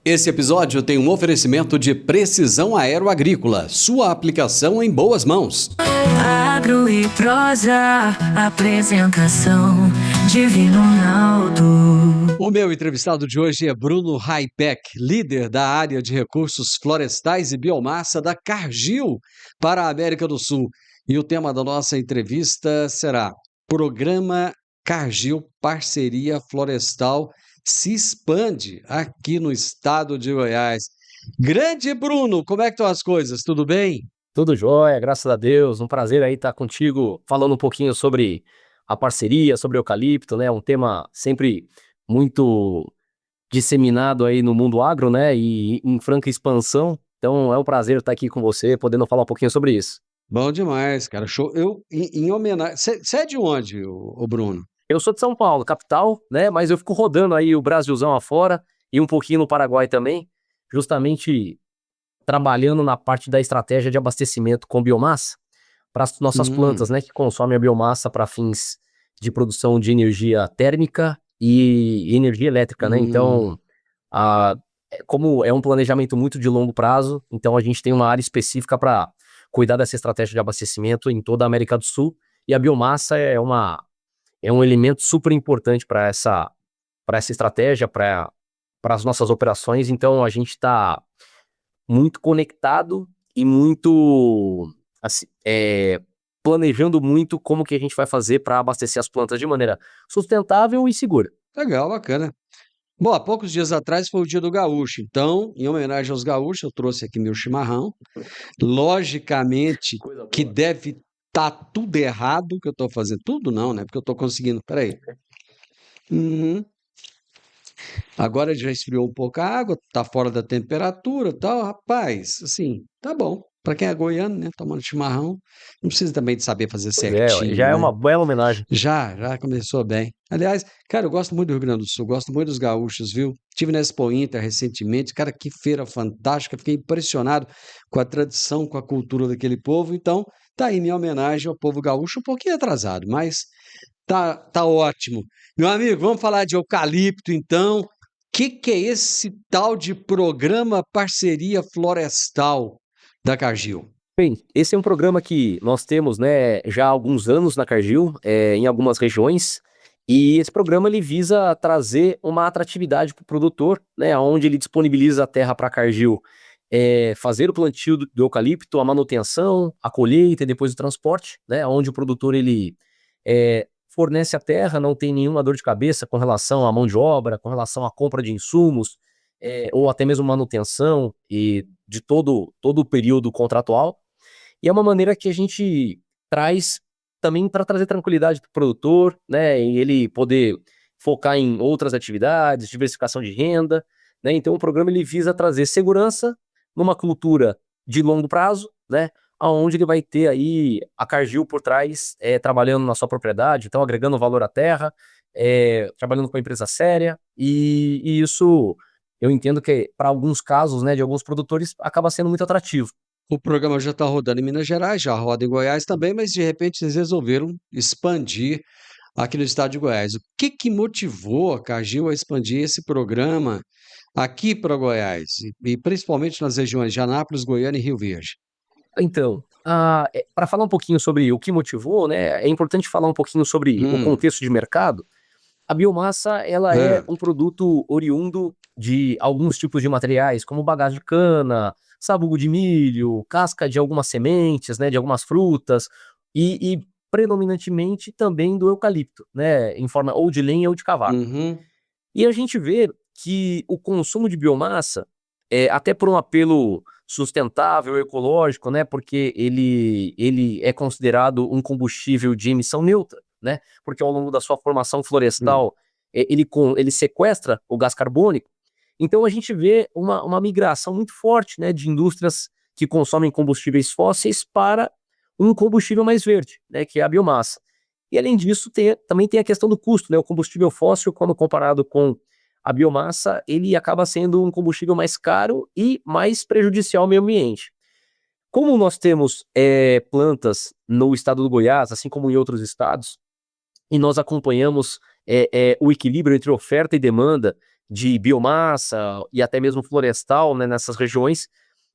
Esse episódio tem um oferecimento de Precisão Agroagrícola, sua aplicação em boas mãos. Agro e prosa, apresentação Divino Ronaldo. O meu entrevistado de hoje é Bruno Raipeck, líder da área de recursos florestais e biomassa da Cargill para a América do Sul. E o tema da nossa entrevista será Programa Cargill Parceria Florestal se expande aqui no estado de Goiás. Grande Bruno, como é que estão as coisas? Tudo bem? Tudo jóia, graças a Deus. Um prazer aí estar contigo, falando um pouquinho sobre a parceria, sobre o eucalipto, né? Um tema sempre muito disseminado aí no mundo agro, né? E em franca expansão. Então é um prazer estar aqui com você, podendo falar um pouquinho sobre isso. Bom demais, cara. Show. Em homenagem. Você é de onde, ô Bruno? Eu sou de São Paulo, capital, né? Mas eu fico rodando aí o Brasilzão afora e um pouquinho no Paraguai também, justamente trabalhando na parte da estratégia de abastecimento com biomassa para as nossas plantas, né, que consomem a biomassa para fins de produção de energia térmica e energia elétrica, né? Então, como é um planejamento muito de longo prazo, então a gente tem uma área específica para cuidar dessa estratégia de abastecimento em toda a América do Sul, e a biomassa é um elemento super importante para essa estratégia, para as nossas operações. Então a gente está muito conectado e muito assim, planejando muito como que a gente vai fazer para abastecer as plantas de maneira sustentável e segura. Legal, bacana. Bom, há poucos dias atrás foi o Dia do Gaúcho, então, em homenagem aos gaúchos, eu trouxe aqui meu chimarrão. Logicamente Coisa que boa. deve estar tudo errado o que eu estou fazendo. Tudo não, né? Porque eu estou conseguindo. Peraí. Agora já esfriou um pouco a água, tá fora da temperatura, e tal, rapaz, assim, tá bom. Para quem é goiano, né, tomando chimarrão, não precisa também de saber fazer Pois é, ó, certinho, já é né? uma bela homenagem. Já começou bem. Aliás, cara, eu gosto muito do Rio Grande do Sul, gosto muito dos gaúchos, viu? Tive na Expo Inter recentemente, cara, que feira fantástica, fiquei impressionado com a tradição, com a cultura daquele povo. Então, tá aí minha homenagem ao povo gaúcho, um pouquinho atrasado, mas tá ótimo. Meu amigo, vamos falar de eucalipto, então. Que é esse tal de programa Parceria Florestal da Cargill? Bem, esse é um programa que nós temos, né, já há alguns anos na Cargill, em algumas regiões, e esse programa ele visa trazer uma atratividade para o produtor, né, onde ele disponibiliza a terra para a Cargill fazer o plantio do eucalipto, a manutenção, a colheita e depois o transporte, né, onde o produtor ele fornece a terra, não tem nenhuma dor de cabeça com relação à mão de obra, com relação à compra de insumos, ou até mesmo manutenção e de todo o período contratual. E é uma maneira que a gente traz também para trazer tranquilidade para o produtor, né? E ele poder focar em outras atividades, diversificação de renda, né? Então o programa ele visa trazer segurança numa cultura de longo prazo, né? Aonde ele vai ter aí a Cargill por trás, trabalhando na sua propriedade, então agregando valor à terra, trabalhando com a empresa séria, e isso eu entendo que para alguns casos, né, de alguns produtores, acaba sendo muito atrativo. O programa já está rodando em Minas Gerais, já roda em Goiás também, mas de repente eles resolveram expandir aqui no estado de Goiás. O que motivou a Cargill a expandir esse programa aqui para Goiás, e principalmente nas regiões de Anápolis, Goiânia e Rio Verde? Então, para falar um pouquinho sobre o que motivou, né, é importante falar um pouquinho sobre o Hum, contexto de mercado. A biomassa, ela é é. um produto oriundo de alguns tipos de materiais, como bagaço de cana, sabugo de milho, casca de algumas sementes, né, de algumas frutas, e predominantemente também do eucalipto, né, em forma ou de lenha ou de cavaco. Uhum. E a gente vê que o consumo de biomassa, até por um apelo sustentável, ecológico, né, porque ele é considerado um combustível de emissão neutra, né, porque ao longo da sua formação Hum. florestal, ele sequestra o gás carbônico. Então a gente vê uma migração muito forte, né, de indústrias que consomem combustíveis fósseis para um combustível mais verde, né, que é a biomassa. E além disso, também tem a questão do custo, né? O combustível fóssil, quando comparado com a biomassa, ele acaba sendo um combustível mais caro e mais prejudicial ao meio ambiente. Como nós temos plantas no estado do Goiás, assim como em outros estados, e nós acompanhamos o equilíbrio entre oferta e demanda de biomassa e até mesmo florestal, né, nessas regiões,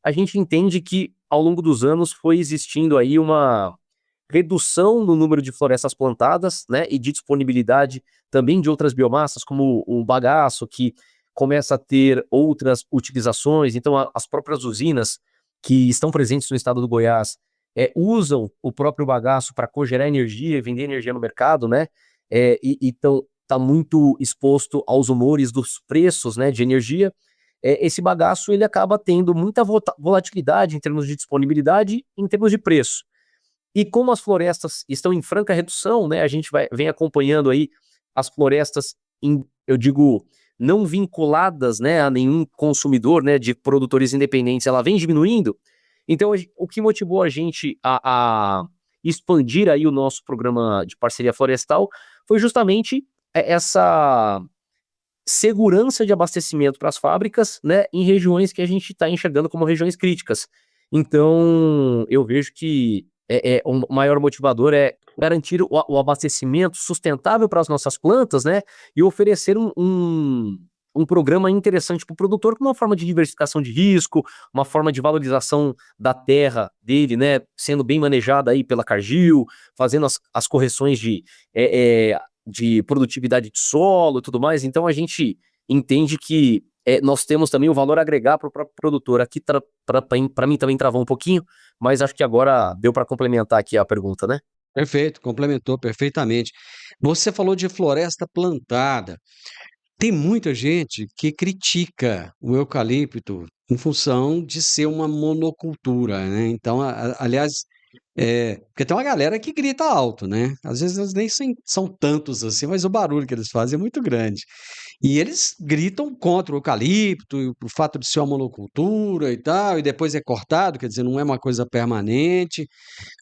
a gente entende que ao longo dos anos foi existindo aí uma redução no número de florestas plantadas, né, e de disponibilidade também de outras biomassas, como o bagaço, que começa a ter outras utilizações. Então, as próprias usinas que estão presentes no estado do Goiás usam o próprio bagaço para cogerar energia e vender energia no mercado, né? Então, está muito exposto aos humores dos preços, né, de energia. Esse bagaço ele acaba tendo muita volatilidade em termos de disponibilidade e em termos de preço. E como as florestas estão em franca redução, né, a gente vem acompanhando aí as florestas, eu digo, não vinculadas, né, a nenhum consumidor, né, de produtores independentes, ela vem diminuindo. Então, o que motivou a gente a expandir aí o nosso programa de parceria florestal foi justamente essa segurança de abastecimento para as fábricas, né, em regiões que a gente está enxergando como regiões críticas. Então, eu vejo que o maior motivador é garantir o abastecimento sustentável para as nossas plantas, né, e oferecer um programa interessante para o produtor, com uma forma de diversificação de risco, uma forma de valorização da terra dele, né, sendo bem manejada aí pela Cargill, fazendo as correções de produtividade de solo e tudo mais. Então a gente entende que nós temos também o valor a agregar para o próprio produtor. Aqui para mim também travou um pouquinho, mas acho que agora deu para complementar aqui a pergunta, né? Perfeito, complementou perfeitamente. Você falou de floresta plantada. Tem muita gente que critica o eucalipto em função de ser uma monocultura, né? Então, aliás, porque tem uma galera que grita alto, né? Às vezes eles nem são tantos assim, mas o barulho que eles fazem é muito grande. E eles gritam contra o eucalipto, e o fato de ser uma monocultura e tal, e depois é cortado, quer dizer, não é uma coisa permanente.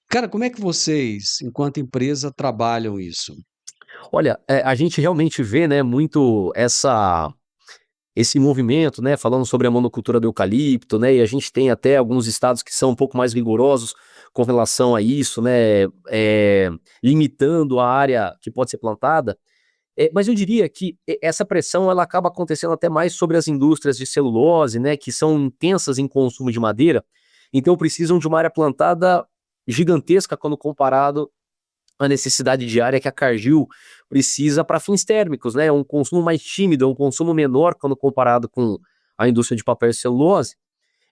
Cara, como é que vocês, enquanto empresa, trabalham isso? Olha, a gente realmente vê, né, muito esse movimento, né, falando sobre a monocultura do eucalipto, né, e a gente tem até alguns estados que são um pouco mais rigorosos com relação a isso, né, limitando a área que pode ser plantada. Mas eu diria que essa pressão ela acaba acontecendo até mais sobre as indústrias de celulose, né, que são intensas em consumo de madeira, então precisam de uma área plantada gigantesca quando comparado à necessidade de área que a Cargill precisa para fins térmicos, né, um consumo mais tímido, um consumo menor quando comparado com a indústria de papel e celulose.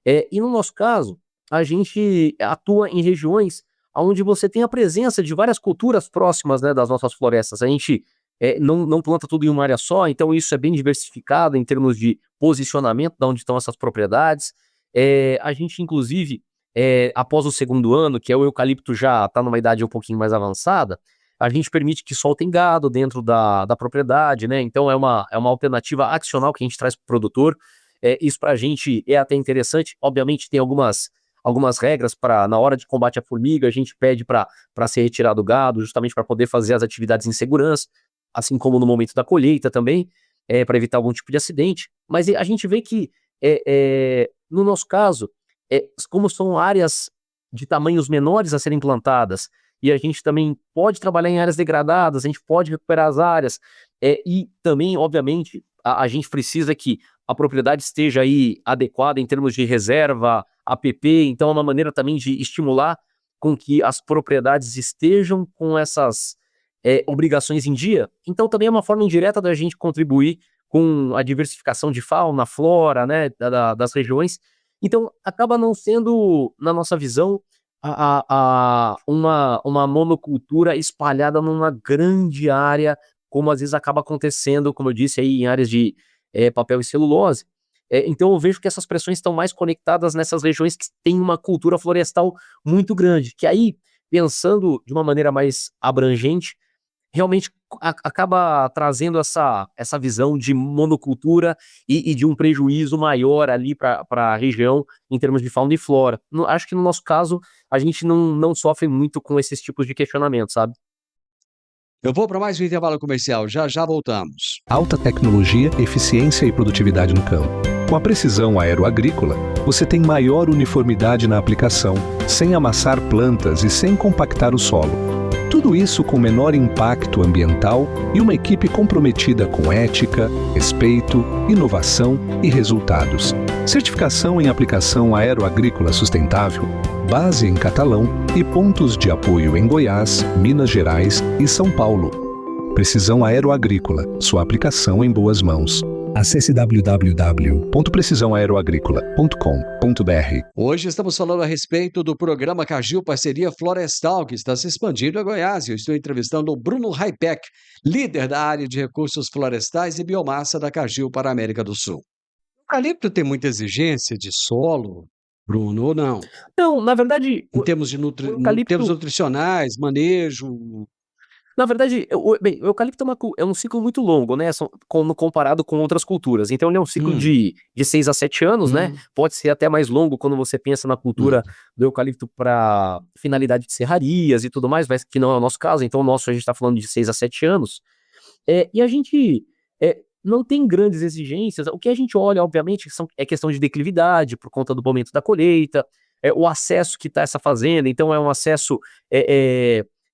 E no nosso caso, a gente atua em regiões onde você tem a presença de várias culturas próximas, né, das nossas florestas. A gente não planta tudo em uma área só, então isso é bem diversificado em termos de posicionamento de onde estão essas propriedades. A gente, inclusive, após o segundo ano, que o eucalipto já está numa idade um pouquinho mais avançada, a gente permite que soltem gado dentro da propriedade, né? Então é uma alternativa adicional que a gente traz para o produtor. Isso para a gente é até interessante. Obviamente tem algumas regras para, na hora de combate à formiga, a gente pede para ser retirado o gado, justamente para poder fazer as atividades em segurança, assim como no momento da colheita também, para evitar algum tipo de acidente. Mas a gente vê que, no nosso caso, como são áreas de tamanhos menores a serem plantadas, e a gente também pode trabalhar em áreas degradadas, a gente pode recuperar as áreas, e também, obviamente, a gente precisa que a propriedade esteja aí adequada em termos de reserva, APP, então é uma maneira também de estimular com que as propriedades estejam com essas obrigações em dia. Então também é uma forma indireta da gente contribuir com a diversificação de fauna, flora, né, das regiões. Então acaba não sendo, na nossa visão, uma monocultura espalhada numa grande área, como às vezes acaba acontecendo, como eu disse, aí em áreas de papel e celulose. Então eu vejo que essas pressões estão mais conectadas nessas regiões que têm uma cultura florestal muito grande, que aí, pensando de uma maneira mais abrangente, realmente acaba trazendo essa visão de monocultura e de um prejuízo maior ali para a região em termos de fauna e flora. Acho que no nosso caso a gente não sofre muito com esses tipos de questionamento, sabe? Eu vou para mais um intervalo comercial, já já voltamos. Alta tecnologia, eficiência e produtividade no campo. Com a precisão aeroagrícola, você tem maior uniformidade na aplicação, sem amassar plantas e sem compactar o solo. tudo isso com menor impacto ambiental e uma equipe comprometida com ética, respeito, inovação e resultados. Certificação em aplicação aeroagrícola sustentável, base em Catalão e pontos de apoio em Goiás, Minas Gerais e São Paulo. Precisão Aeroagrícola, sua aplicação em boas mãos. Acesse www.precisãoaeroagrícola.com.br. Hoje estamos falando a respeito do programa Cargill Parceria Florestal, que está se expandindo a Goiás. Eu estou entrevistando o Bruno Raipek, líder da área de recursos florestais e biomassa da Cargill para a América do Sul. O eucalipto tem muita exigência de solo, Bruno, ou não? Não, na verdade, Em termos o eucalipto, termos nutricionais, manejo. na verdade, o eucalipto é um ciclo muito longo, né? Comparado com outras culturas. Então, ele é um ciclo Hum, de 6 a 7 anos, né? hum, Pode ser até mais longo quando você pensa na hum. cultura do eucalipto para finalidade de serrarias e tudo mais, mas que não é o nosso caso. Então, o nosso, a gente está falando de 6 a 7 anos. E a gente não tem grandes exigências. O que a gente olha, obviamente, é questão de declividade por conta do momento da colheita, o acesso que está essa fazenda. Então, é um acesso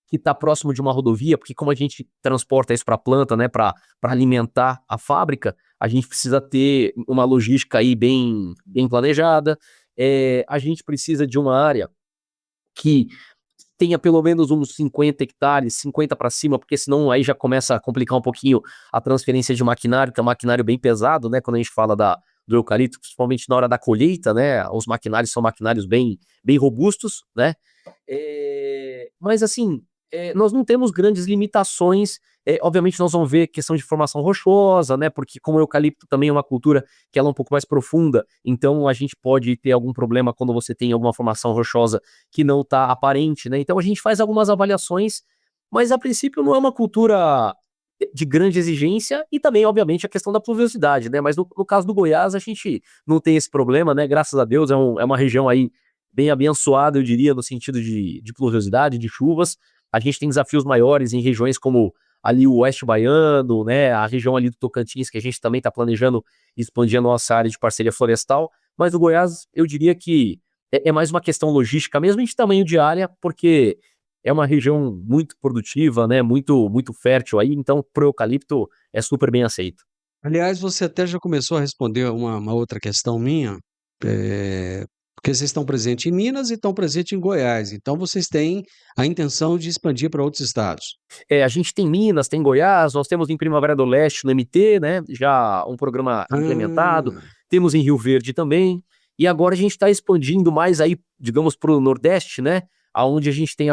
que está próximo de uma rodovia, porque como a gente transporta isso para a planta, né, para alimentar a fábrica, a gente precisa ter uma logística aí bem planejada. A gente precisa de uma área que tenha pelo menos uns 50 hectares, 50 para cima, porque senão aí já começa a complicar um pouquinho a transferência de maquinário, que é um maquinário bem pesado, né, quando a gente fala do eucalipto, principalmente na hora da colheita, né, os maquinários são maquinários bem robustos, né, mas assim, nós não temos grandes limitações. Obviamente nós vamos ver questão de formação rochosa, né, porque como o eucalipto também é uma cultura que ela é um pouco mais profunda, então a gente pode ter algum problema quando você tem alguma formação rochosa que não está aparente, né, então a gente faz algumas avaliações, mas a princípio não é uma cultura de grande exigência e também, obviamente, a questão da pluviosidade, né, mas no caso do Goiás a gente não tem esse problema, né, graças a Deus, é uma região aí bem abençoada, eu diria, no sentido de pluviosidade, de chuvas. A gente tem desafios maiores em regiões como ali o Oeste Baiano, né, a região ali do Tocantins, que a gente também está planejando expandir a nossa área de parceria florestal, mas o Goiás, eu diria que é mais uma questão logística mesmo e de tamanho de área, porque é uma região muito produtiva, né, muito fértil aí, então pro eucalipto é super bem aceito. Aliás, você até já começou a responder uma outra questão minha, porque vocês estão presentes em Minas e estão presentes em Goiás, então vocês têm a intenção de expandir para outros estados. A gente tem Minas, tem Goiás, nós temos em Primavera do Leste no MT, né, já um programa implementado, Ah, temos em Rio Verde também, e agora a gente está expandindo mais aí, digamos, para o Nordeste, né, aonde a gente tem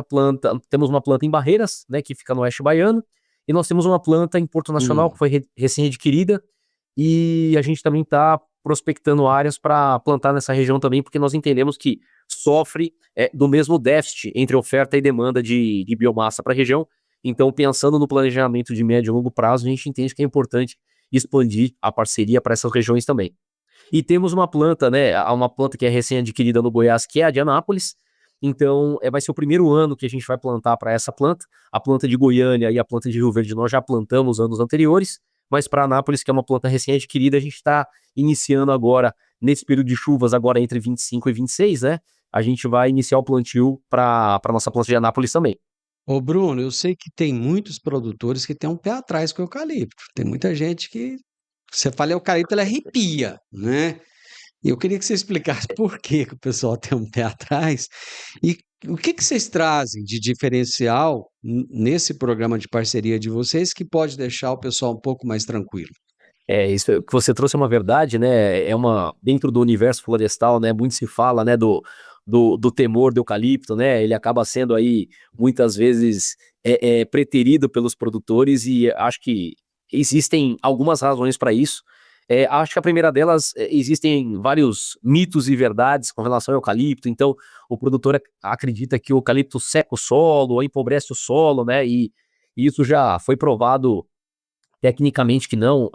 temos uma planta em Barreiras, né, que fica no Oeste Baiano, e nós temos uma planta em Porto Nacional, que hum. foi recém-adquirida, e a gente também está prospectando áreas para plantar nessa região também, porque nós entendemos que sofre do mesmo déficit entre oferta e demanda de biomassa para a região. Então, pensando no planejamento de médio e longo prazo, a gente entende que é importante expandir a parceria para essas regiões também. E temos uma planta, né, uma planta que é recém-adquirida no Goiás, que é a de Anápolis. Então, vai ser o primeiro ano que a gente vai plantar para essa planta. A planta de Goiânia e a planta de Rio Verde nós já plantamos anos anteriores, mas para Anápolis, que é uma planta recém-adquirida, a gente está iniciando agora, nesse período de chuvas, agora entre 25 e 26, né? A gente vai iniciar o plantio para a nossa planta de Anápolis também. Ô Bruno, eu sei que tem muitos produtores que têm um pé atrás com o eucalipto. Tem muita gente que você fala eucalipto, ela arrepia, né? E eu queria que você explicasse por que que o pessoal tem um pé atrás e o que que vocês trazem de diferencial nesse programa de parceria de vocês que pode deixar o pessoal um pouco mais tranquilo. Isso que você trouxe é uma verdade, né? Dentro do universo florestal, né? Muito se fala, né? Do temor do eucalipto, né? Ele acaba sendo aí muitas vezes preterido pelos produtores e acho que existem algumas razões para isso. Acho que a primeira delas, existem vários mitos e verdades com relação ao eucalipto. Então, o produtor acredita que o eucalipto seca o solo ou empobrece o solo, né? E isso já foi provado tecnicamente que não,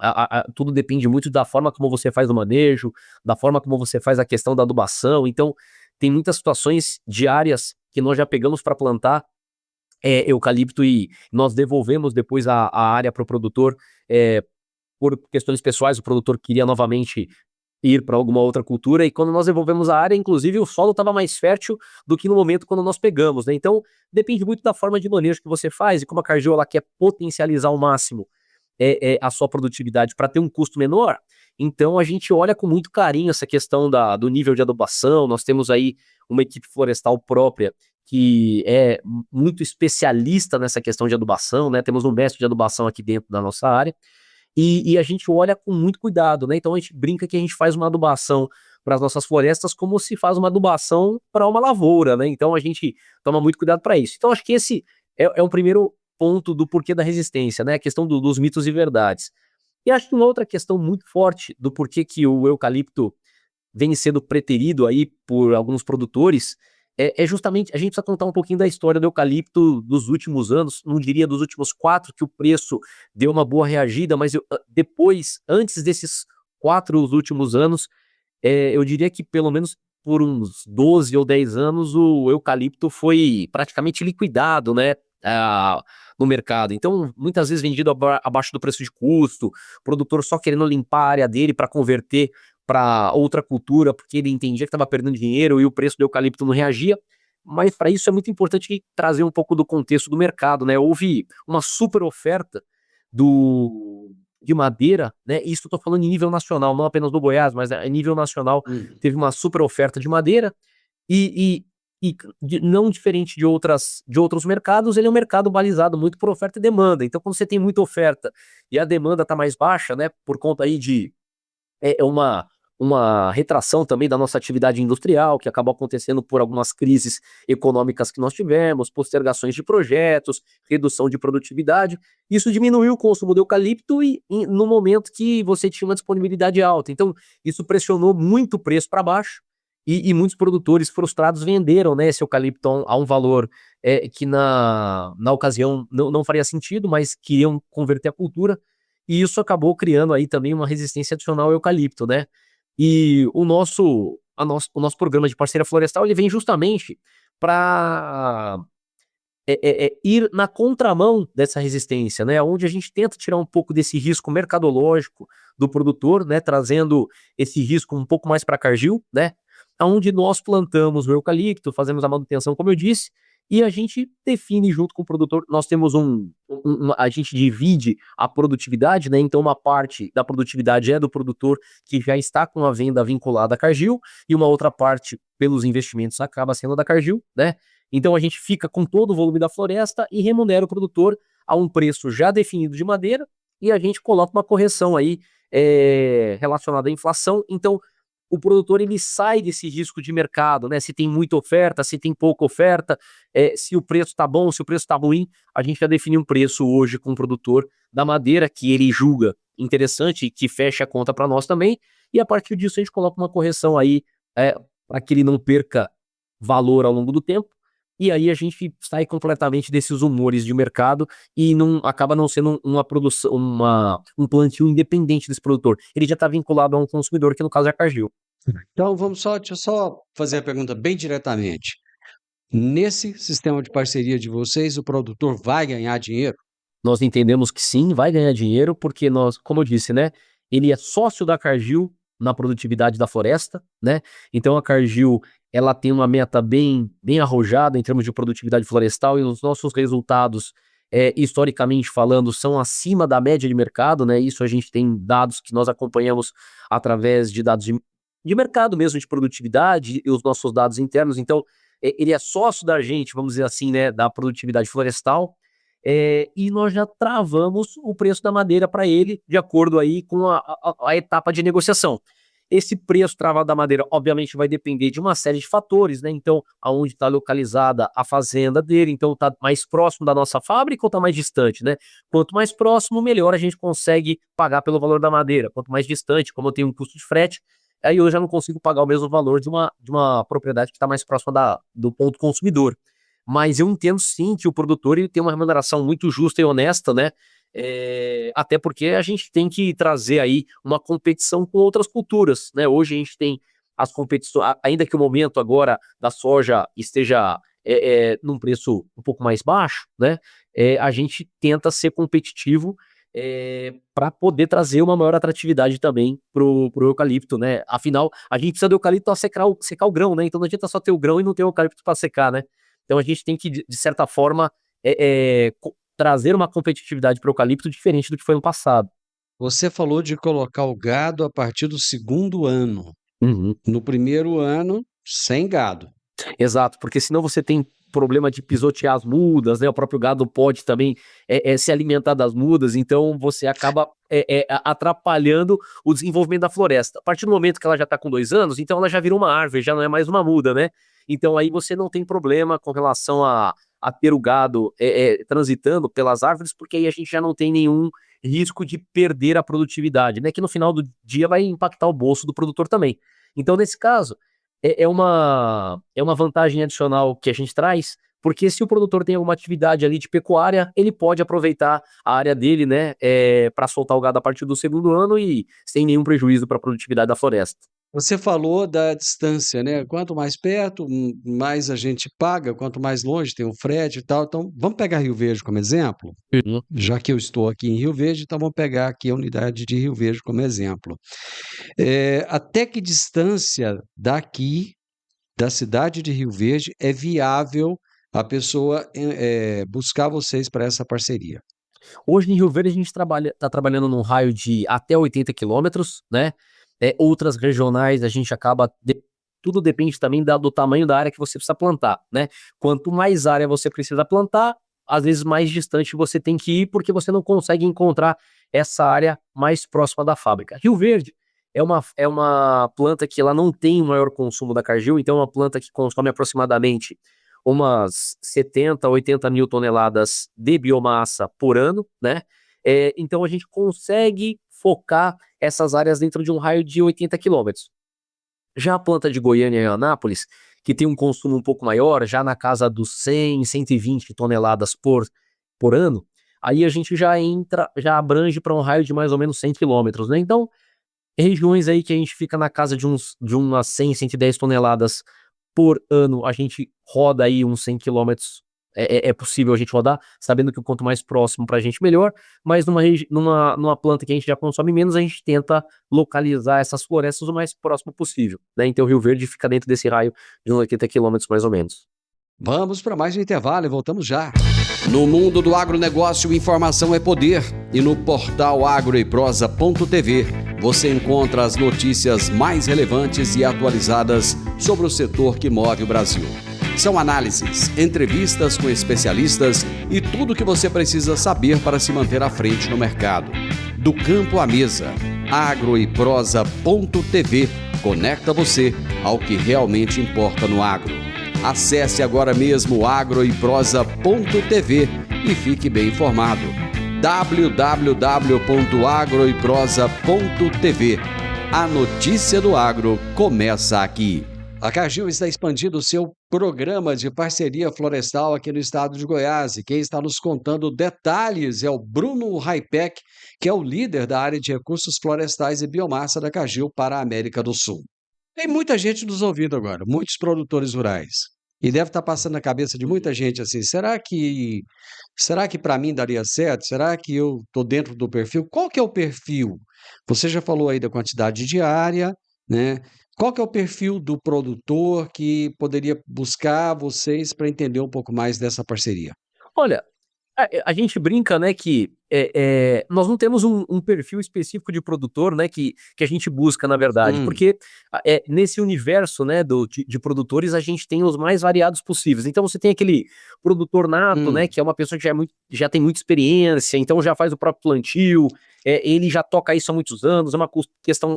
tudo depende muito da forma como você faz o manejo, da forma como você faz a questão da adubação. Então, tem muitas situações diárias que nós já pegamos para plantar eucalipto e nós devolvemos depois a área para o produtor. Por questões pessoais, o produtor queria novamente ir para alguma outra cultura, e quando nós devolvemos a área, inclusive, o solo estava mais fértil do que no momento quando nós pegamos, né? Então, depende muito da forma de manejo que você faz, e como a Cargill ela quer potencializar ao máximo a sua produtividade para ter um custo menor, então a gente olha com muito carinho essa questão do nível de adubação. Nós temos aí uma equipe florestal própria que é muito especialista nessa questão de adubação, né? Temos um mestre de adubação aqui dentro da nossa área, e a gente olha com muito cuidado, né? Então a gente brinca que a gente faz uma adubação para as nossas florestas como se faz uma adubação para uma lavoura, né? Então a gente toma muito cuidado para isso. Então acho que esse é um primeiro ponto do porquê da resistência, né? A questão dos mitos e verdades. E acho que uma outra questão muito forte do porquê que o eucalipto vem sendo preterido aí por alguns produtores é justamente, a gente precisa contar um pouquinho da história do eucalipto dos últimos anos, não diria dos últimos 4, que o preço deu uma boa reagida, mas depois, antes desses 4 os últimos anos, eu diria que pelo menos por uns 12 ou 10 anos o eucalipto foi praticamente liquidado, né, no mercado. Então, muitas vezes vendido abaixo do preço de custo, o produtor só querendo limpar a área dele para converter para outra cultura, porque ele entendia que estava perdendo dinheiro e o preço do eucalipto não reagia. Mas para isso é muito importante trazer um pouco do contexto do mercado, né? Houve uma super oferta de madeira, né? Isso eu tô falando em nível nacional, não apenas do Goiás, mas em nível nacional teve uma super oferta de madeira e, não diferente de outros mercados, ele é um mercado balizado muito por oferta e demanda. Então, quando você tem muita oferta e a demanda está mais baixa, né? Por conta aí de uma retração também da nossa atividade industrial, que acabou acontecendo por algumas crises econômicas que nós tivemos, postergações de projetos, redução de produtividade. Isso diminuiu o consumo do eucalipto no momento que você tinha uma disponibilidade alta. Então, isso pressionou muito o preço para baixo e muitos produtores frustrados venderam, né, esse eucalipto a um valor que na ocasião não faria sentido, mas queriam converter a cultura, e isso acabou criando aí também uma resistência adicional ao eucalipto, né? E o nosso programa de parceria florestal, ele vem justamente para ir na contramão dessa resistência, né? Onde a gente tenta tirar um pouco desse risco mercadológico do produtor, né? Trazendo esse risco um pouco mais para a Cargill, né? Onde nós plantamos o eucalipto, fazemos a manutenção, como eu disse, e a gente define junto com o produtor. Nós temos a gente divide a produtividade, né? Então uma parte da produtividade é do produtor que já está com a venda vinculada à Cargill, e uma outra parte pelos investimentos acaba sendo da Cargill, né? Então a gente fica com todo o volume da floresta e remunera o produtor a um preço já definido de madeira, e a gente coloca uma correção aí relacionada à inflação. Então o produtor ele sai desse risco de mercado, né? Se tem muita oferta, se tem pouca oferta, se o preço está bom, se o preço está ruim, a gente já define um preço hoje com o produtor da madeira que ele julga interessante e que fecha a conta para nós também, e a partir disso a gente coloca uma correção aí para que ele não perca valor ao longo do tempo, e aí a gente sai completamente desses humores de mercado e acaba não sendo uma produção, um plantio independente desse produtor. Ele já está vinculado a um consumidor, que no caso é a Cargill. Então, deixa eu só fazer a pergunta bem diretamente. Nesse sistema de parceria de vocês, o produtor vai ganhar dinheiro? Nós entendemos que sim, vai ganhar dinheiro, porque nós, como eu disse, né, ele é sócio da Cargill na produtividade da floresta, né? Então a Cargill, ela tem uma meta bem arrojada em termos de produtividade florestal, e os nossos resultados, historicamente falando, são acima da média de mercado, né? Isso a gente tem dados que nós acompanhamos através de dados de mercado mesmo, de produtividade, e os nossos dados internos. Então, ele é sócio da gente, vamos dizer assim, né, da produtividade florestal, e nós já travamos o preço da madeira para ele, de acordo aí com a etapa de negociação. Esse preço travado da madeira, obviamente, vai depender de uma série de fatores, né? Então, aonde está localizada a fazenda dele, então está mais próximo da nossa fábrica ou está mais distante, né? Quanto mais próximo, melhor a gente consegue pagar pelo valor da madeira. Quanto mais distante, como eu tenho um custo de frete, aí eu já não consigo pagar o mesmo valor de uma propriedade que está mais próxima do ponto consumidor. Mas eu entendo sim que o produtor ele tem uma remuneração muito justa e honesta, né? Até porque a gente tem que trazer aí uma competição com outras culturas, né? Hoje a gente tem as competições, ainda que o momento agora da soja esteja num preço um pouco mais baixo, né? A gente tenta ser competitivo para poder trazer uma maior atratividade também pro eucalipto, né? Afinal, a gente precisa do eucalipto para secar o grão, né? Então não adianta só ter o grão e não ter o eucalipto para secar, né? Então a gente tem que, de certa forma, trazer uma competitividade para o eucalipto diferente do que foi no passado. Você falou de colocar o gado a partir do segundo ano. Uhum. No primeiro ano, sem gado. Exato, porque senão você tem problema de pisotear as mudas, né? O próprio gado pode também se alimentar das mudas, então você acaba atrapalhando o desenvolvimento da floresta. A partir do momento que ela já está com 2 anos, então ela já virou uma árvore, já não é mais uma muda, né? Então aí você não tem problema com relação a ter o gado transitando pelas árvores, porque aí a gente já não tem nenhum risco de perder a produtividade, né? Que no final do dia vai impactar o bolso do produtor também. Então, nesse caso, é uma vantagem adicional que a gente traz, porque se o produtor tem alguma atividade ali de pecuária, ele pode aproveitar a área dele, né, para soltar o gado a partir do segundo ano e sem nenhum prejuízo para a produtividade da floresta. Você falou da distância, né? Quanto mais perto, mais a gente paga, quanto mais longe tem o frete e tal. Então, vamos pegar Rio Verde como exemplo? Uhum. Já que eu estou aqui em Rio Verde, então vamos pegar aqui a unidade de Rio Verde como exemplo. Até que distância daqui, da cidade de Rio Verde, é viável a pessoa buscar vocês para essa parceria? Hoje em Rio Verde a gente está trabalhando num raio de até 80 quilômetros, né? Outras regionais a gente acaba. Tudo depende também do tamanho da área que você precisa plantar, né? Quanto mais área você precisa plantar, às vezes mais distante você tem que ir, porque você não consegue encontrar essa área mais próxima da fábrica. Rio Verde é uma planta que ela não tem o maior consumo da Cargill, então é uma planta que consome aproximadamente umas 70, 80 mil toneladas de biomassa por ano, né? Então a gente consegue focar essas áreas dentro de um raio de 80 quilômetros. Já a planta de Goiânia e Anápolis, que tem um consumo um pouco maior, já na casa dos 100, 120 toneladas por ano, aí a gente já abrange para um raio de mais ou menos 100 quilômetros, né? Então, regiões aí que a gente fica na casa de umas 100, 110 toneladas por ano, a gente roda aí uns 100 quilômetros. É possível a gente rodar, sabendo que o quanto mais próximo pra gente, melhor. Mas numa planta que a gente já consome menos, a gente tenta localizar essas florestas o mais próximo possível, né? Então o Rio Verde fica dentro desse raio de uns 80 quilômetros mais ou menos. Vamos para mais um intervalo e voltamos já. No mundo do agronegócio, informação é poder. E no portal agroeprosa.tv você encontra as notícias mais relevantes e atualizadas sobre o setor que move o Brasil. São análises, entrevistas com especialistas e tudo o que você precisa saber para se manter à frente no mercado. Do campo à mesa, agroeprosa.tv conecta você ao que realmente importa no agro. Acesse agora mesmo agroeprosa.tv e fique bem informado. www.agroeprosa.tv. A notícia do agro começa aqui. A Cargill está expandindo o seu programa de parceria florestal aqui no estado de Goiás. E quem está nos contando detalhes é o Bruno Raipec, que é o líder da área de recursos florestais e biomassa da Cargill para a América do Sul. Tem muita gente nos ouvindo agora, muitos produtores rurais. E deve estar passando na cabeça de muita gente assim, será que para mim daria certo? Será que eu estou dentro do perfil? Qual que é o perfil? Você já falou aí da quantidade de área, né? Qual que é o perfil do produtor que poderia buscar vocês para entender um pouco mais dessa parceria? Olha, a gente brinca, né, que nós não temos um perfil específico de produtor, né, que a gente busca, na verdade, porque nesse universo, né, de produtores, a gente tem os mais variados possíveis. Então você tem aquele produtor nato, né, que é uma pessoa que já tem muita experiência, então já faz o próprio plantio, ele já toca isso há muitos anos, é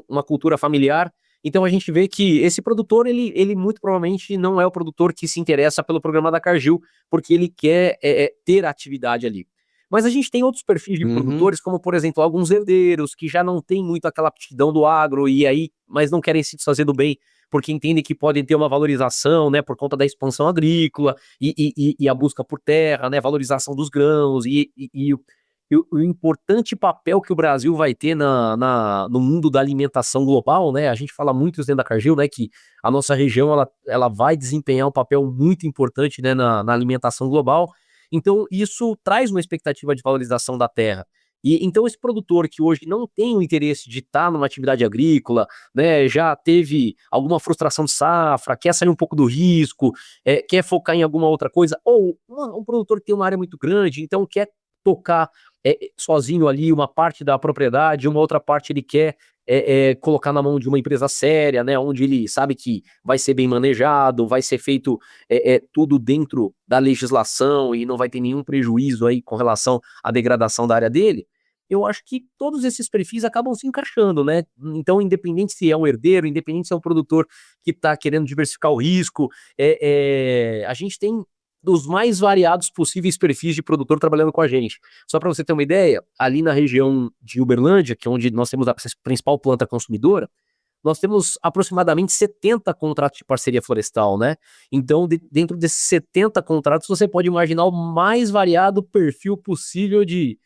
uma cultura familiar. Então a gente vê que esse produtor, ele muito provavelmente não é o produtor que se interessa pelo programa da Cargill, porque ele quer ter atividade ali. Mas a gente tem outros perfis de produtores, como por exemplo, alguns herdeiros que já não têm muito aquela aptidão do agro mas não querem se desfazer do bem, porque entendem que podem ter uma valorização, né, por conta da expansão agrícola e a busca por terra, né, valorização dos grãos e o importante papel que o Brasil vai ter no mundo da alimentação global, né? A gente fala muito dentro da Cargill, né, que a nossa região ela vai desempenhar um papel muito importante, né, na alimentação global. Então, isso traz uma expectativa de valorização da terra. E então esse produtor que hoje não tem o interesse de estar numa atividade agrícola, né, já teve alguma frustração de safra, quer sair um pouco do risco, quer focar em alguma outra coisa, ou um produtor que tem uma área muito grande, então quer tocar sozinho ali uma parte da propriedade, uma outra parte ele quer colocar na mão de uma empresa séria, né, onde ele sabe que vai ser bem manejado, vai ser feito tudo dentro da legislação e não vai ter nenhum prejuízo aí com relação à degradação da área dele. Eu acho que todos esses perfis acabam se encaixando, né? Então, independente se é um herdeiro, independente se é um produtor que está querendo diversificar o risco, a gente tem dos mais variados possíveis perfis de produtor trabalhando com a gente. Só para você ter uma ideia, ali na região de Uberlândia, que é onde nós temos a principal planta consumidora, nós temos aproximadamente 70 contratos de parceria florestal, né? Então, dentro desses 70 contratos, você pode imaginar o mais variado perfil possível de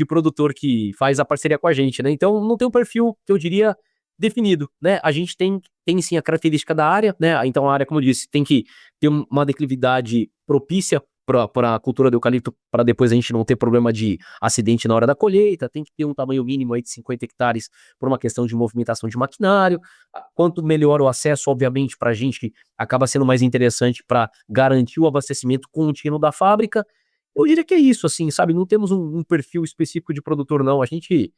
produtor que faz a parceria com a gente, né? Então, não tem um perfil, que eu diria, definido, né? A gente tem sim a característica da área, né? Então, a área, como eu disse, tem que ter uma declividade propícia para a cultura do eucalipto, para depois a gente não ter problema de acidente na hora da colheita, tem que ter um tamanho mínimo aí de 50 hectares por uma questão de movimentação de maquinário. Quanto melhor o acesso, obviamente, para a gente, acaba sendo mais interessante para garantir o abastecimento contínuo da fábrica. Eu diria que é isso, assim, sabe? Não temos um perfil específico de produtor, não. A gente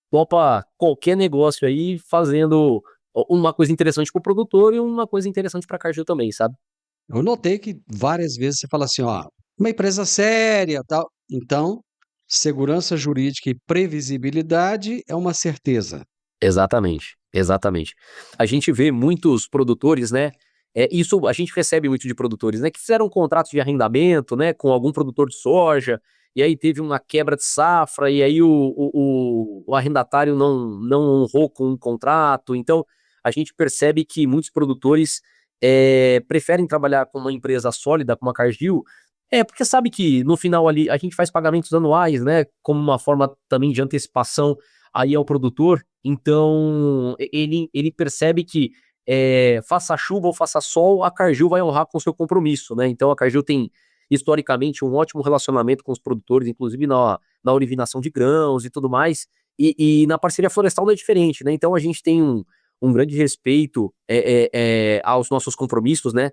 topa qualquer negócio aí fazendo uma coisa interessante para o produtor e uma coisa interessante para a Cargill também, sabe? Eu notei que várias vezes você fala assim, ó, uma empresa séria, tal. Então, segurança jurídica e previsibilidade é uma certeza. Exatamente, exatamente. A gente vê muitos produtores, né? Isso a gente recebe muito de produtores, né? Que fizeram um contrato de arrendamento, né? Com algum produtor de soja, e aí teve uma quebra de safra, e aí o arrendatário não honrou com o contrato. Então, a gente percebe que muitos produtores preferem trabalhar com uma empresa sólida, como a Cargill, porque sabe que no final ali a gente faz pagamentos anuais, né? Como uma forma também de antecipação aí ao produtor. Então, ele percebe que faça chuva ou faça sol, a Cargill vai honrar com o seu compromisso, né? Então, a Cargill tem, historicamente, um ótimo relacionamento com os produtores, inclusive na originação de grãos e tudo mais, e na parceria florestal não é diferente, né? Então, a gente tem um grande respeito aos nossos compromissos, né?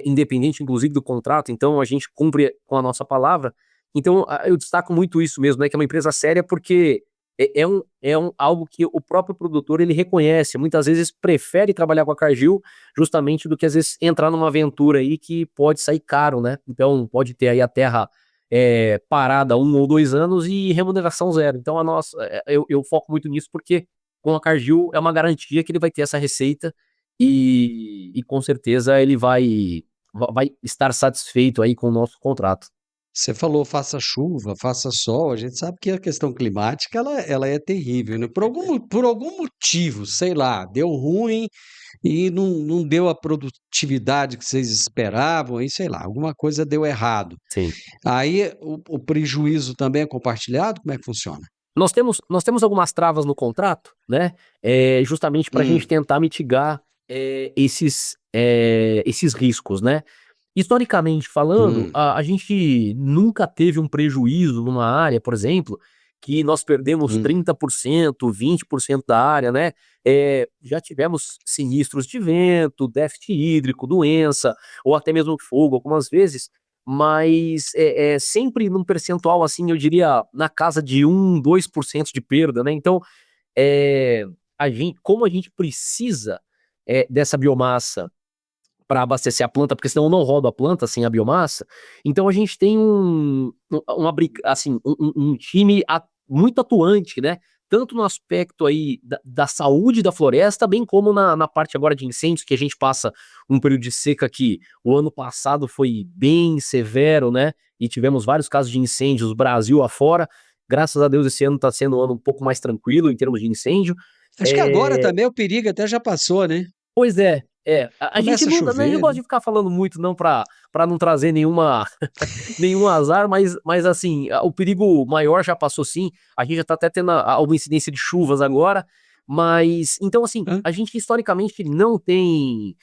Independente, inclusive, do contrato, então a gente cumpre com a nossa palavra. Então, eu destaco muito isso mesmo, né? Que é uma empresa séria, porque algo que o próprio produtor ele reconhece, muitas vezes prefere trabalhar com a Cargill justamente do que às vezes entrar numa aventura aí que pode sair caro, né? Então pode ter aí a terra parada 1 ou 2 anos e remuneração zero. Então eu foco muito nisso porque com a Cargill é uma garantia que ele vai ter essa receita e com certeza ele vai estar satisfeito aí com o nosso contrato. Você falou faça chuva, faça sol, a gente sabe que a questão climática ela é terrível, né? Por algum motivo, sei lá, deu ruim e não deu a produtividade que vocês esperavam, aí sei lá, alguma coisa deu errado. Sim. Aí o prejuízo também é compartilhado? Como é que funciona? Nós temos algumas travas no contrato, né? Justamente para a gente tentar mitigar esses riscos, né? Historicamente falando, Hum, a gente nunca teve um prejuízo numa área, por exemplo, que nós perdemos hum. 30%, 20% da área, né? Já tivemos sinistros de vento, déficit hídrico, doença, ou até mesmo fogo algumas vezes, mas sempre num percentual, assim, eu diria, na casa de 2% de perda, né? Então, como a gente precisa dessa biomassa para abastecer a planta, porque senão não roda a planta sem a biomassa. Então a gente tem assim, um time muito atuante, né? Tanto no aspecto aí da saúde da floresta, bem como na parte agora de incêndios, que a gente passa um período de seca que o ano passado foi bem severo, né? E tivemos vários casos de incêndios Brasil afora. Graças a Deus esse ano está sendo um ano um pouco mais tranquilo em termos de incêndio. Acho que agora também o perigo até já passou, né? Pois é. A gente Começa a não, eu não chover, gosto né? de ficar falando muito não para não trazer nenhum azar, mas assim, o perigo maior já passou sim, a gente já tá até tendo alguma incidência de chuvas agora, mas, então assim, Hã? a gente historicamente não tem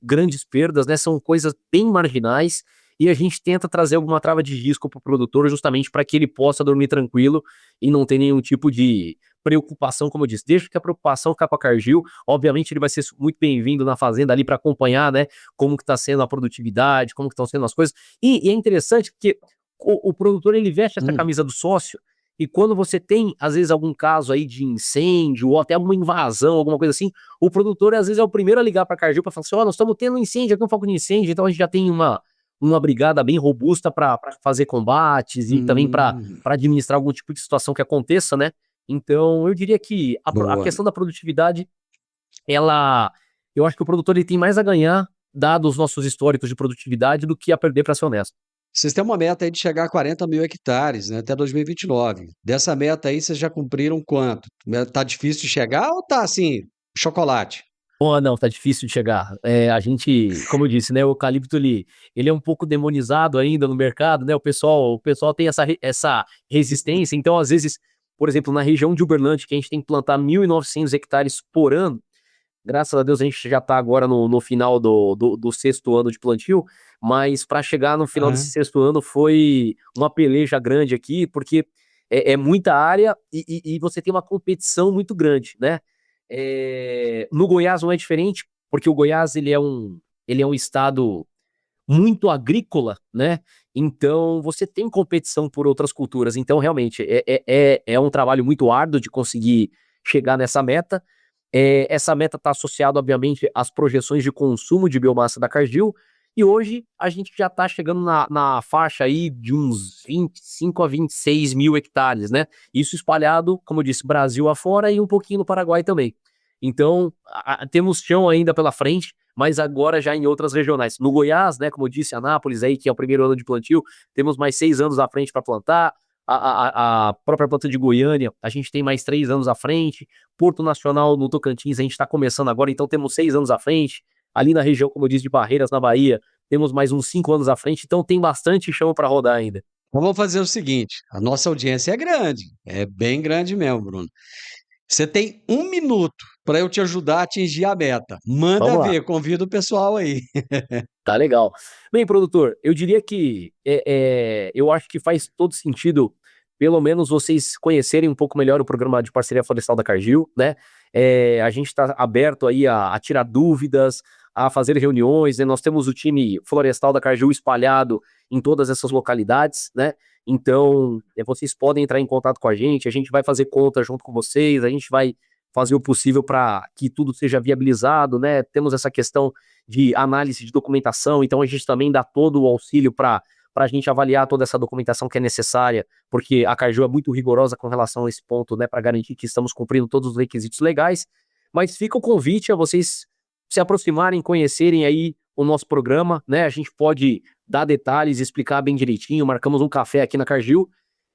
grandes perdas, né, são coisas bem marginais, e a gente tenta trazer alguma trava de risco para o produtor justamente para que ele possa dormir tranquilo e não ter nenhum tipo de preocupação, como eu disse. Deixa que a preocupação ficar com a Cargill, obviamente ele vai ser muito bem-vindo na fazenda ali para acompanhar, né, como que está sendo a produtividade, como que estão sendo as coisas, e é interessante porque o produtor ele veste essa camisa do sócio, e quando você tem, às vezes, algum caso aí de incêndio ou até alguma invasão, alguma coisa assim, o produtor, às vezes, é o primeiro a ligar para a Cargill para falar assim, nós estamos tendo um incêndio, aqui um foco de incêndio, então a gente já tem uma brigada bem robusta para fazer combates e também para administrar algum tipo de situação que aconteça, né? Então, eu diria que a questão da produtividade, eu acho que o produtor ele tem mais a ganhar, dados os nossos históricos de produtividade, do que a perder, para ser honesto. Vocês têm uma meta aí de chegar a 40 mil hectares, né, até 2029. Dessa meta aí, vocês já cumpriram quanto? Tá difícil de chegar ou tá assim, chocolate? Não, tá difícil de chegar. A gente, como eu disse, né, o eucalipto ele é um pouco demonizado ainda no mercado, né? O pessoal tem essa resistência. Então, às vezes, por exemplo, na região de Uberlândia, que a gente tem que plantar 1.900 hectares por ano, graças a Deus a gente já está agora no final do 6º ano de plantio, mas para chegar no final desse 6º ano foi uma peleja grande aqui, porque é muita área e você tem uma competição muito grande, né? No Goiás não é diferente, porque o Goiás ele é um estado muito agrícola, né? Então você tem competição por outras culturas. Então realmente é um trabalho muito árduo de conseguir chegar nessa meta. Essa meta está associada, obviamente, às projeções de consumo de biomassa da Cargill, e hoje a gente já está chegando na faixa aí de uns 25 a 26 mil hectares, né? Isso espalhado, como eu disse, Brasil afora e um pouquinho no Paraguai também. Então, temos chão ainda pela frente, mas agora já em outras regionais. No Goiás, né, como eu disse, Anápolis aí, que é o primeiro ano de plantio, temos mais 6 anos à frente para plantar. A própria planta de Goiânia, a gente tem mais 3 anos à frente. Porto Nacional, no Tocantins, a gente está começando agora, então temos 6 anos à frente. Ali na região, como eu disse, de Barreiras, na Bahia, temos mais uns 5 anos à frente, então tem bastante chão para rodar ainda. Então vamos fazer o seguinte, a nossa audiência é grande, é bem grande mesmo, Bruno. Você tem 1 minuto para eu te ajudar a atingir a meta. Manda ver, convida o pessoal aí. Tá legal. Bem, produtor, eu diria que eu acho que faz todo sentido, pelo menos vocês conhecerem um pouco melhor o programa de parceria florestal da Cargill, né? A gente está aberto aí a tirar dúvidas, a fazer reuniões, né? Nós temos o time florestal da Cargill espalhado em todas essas localidades, né? Então, vocês podem entrar em contato com a gente vai fazer conta junto com vocês, a gente vai fazer o possível para que tudo seja viabilizado, né? Temos essa questão de análise de documentação, então a gente também dá todo o auxílio para a gente avaliar toda essa documentação que é necessária, porque a Cargill é muito rigorosa com relação a esse ponto, né? Para garantir que estamos cumprindo todos os requisitos legais. Mas fica o convite a vocês se aproximarem, conhecerem aí o nosso programa, né? A gente pode dar detalhes, explicar bem direitinho, marcamos um café aqui na Cargill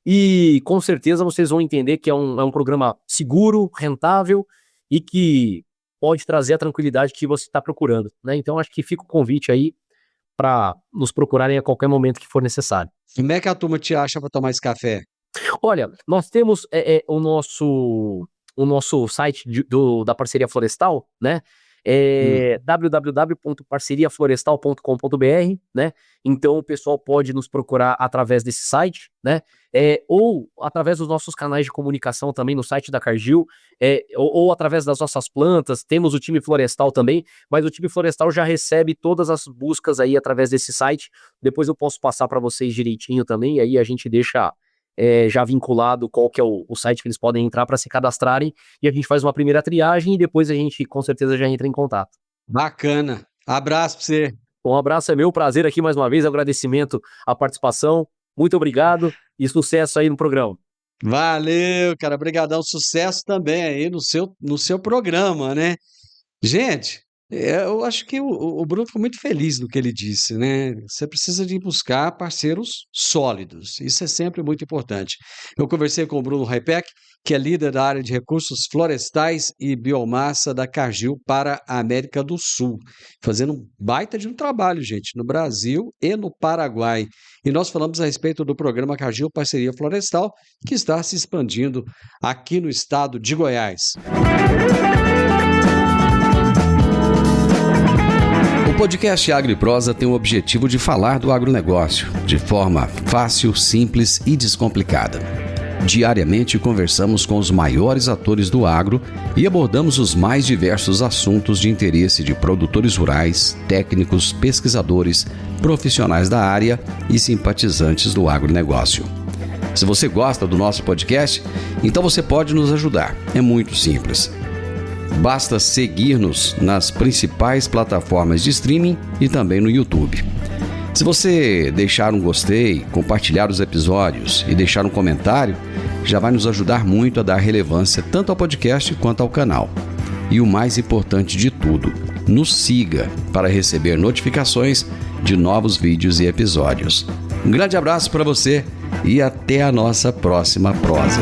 e com certeza vocês vão entender que é um programa seguro, rentável e que pode trazer a tranquilidade que você está procurando, né? Então acho que fica o convite aí para nos procurarem a qualquer momento que for necessário. Como é que a turma te acha para tomar esse café? Olha, nós temos o nosso site da Parceria Florestal, né? www.parceriaflorestal.com.br, né? Então o pessoal pode nos procurar através desse site, né? Ou através dos nossos canais de comunicação também no site da Cargill, ou através das nossas plantas. Temos o time florestal também, mas o time florestal já recebe todas as buscas aí através desse site. Depois eu posso passar para vocês direitinho também, e aí a gente deixa já vinculado qual que é o site que eles podem entrar para se cadastrarem, e a gente faz uma primeira triagem e depois a gente com certeza já entra em contato. Bacana. Abraço para você. Um abraço, é meu prazer aqui mais uma vez, agradecimento à participação, muito obrigado e sucesso aí no programa. Valeu, cara, obrigadão, sucesso também aí no seu programa, né? Gente, eu acho que o Bruno ficou muito feliz no que ele disse, né? Você precisa de buscar parceiros sólidos, isso é sempre muito importante. Eu conversei com o Bruno Reipek, que é líder da área de recursos florestais e biomassa da Cargill para a América do Sul, fazendo um baita de um trabalho, gente, no Brasil e no Paraguai. E nós falamos a respeito do programa Cargill Parceria Florestal, que está se expandindo aqui no estado de Goiás. O podcast Agro e Prosa tem o objetivo de falar do agronegócio de forma fácil, simples e descomplicada. Diariamente conversamos com os maiores atores do agro e abordamos os mais diversos assuntos de interesse de produtores rurais, técnicos, pesquisadores, profissionais da área e simpatizantes do agronegócio. Se você gosta do nosso podcast, então você pode nos ajudar. É muito simples. Basta seguir-nos nas principais plataformas de streaming e também no YouTube. Se você deixar um gostei, compartilhar os episódios e deixar um comentário, já vai nos ajudar muito a dar relevância tanto ao podcast quanto ao canal. E o mais importante de tudo, nos siga para receber notificações de novos vídeos e episódios. Um grande abraço para você e até a nossa próxima prosa.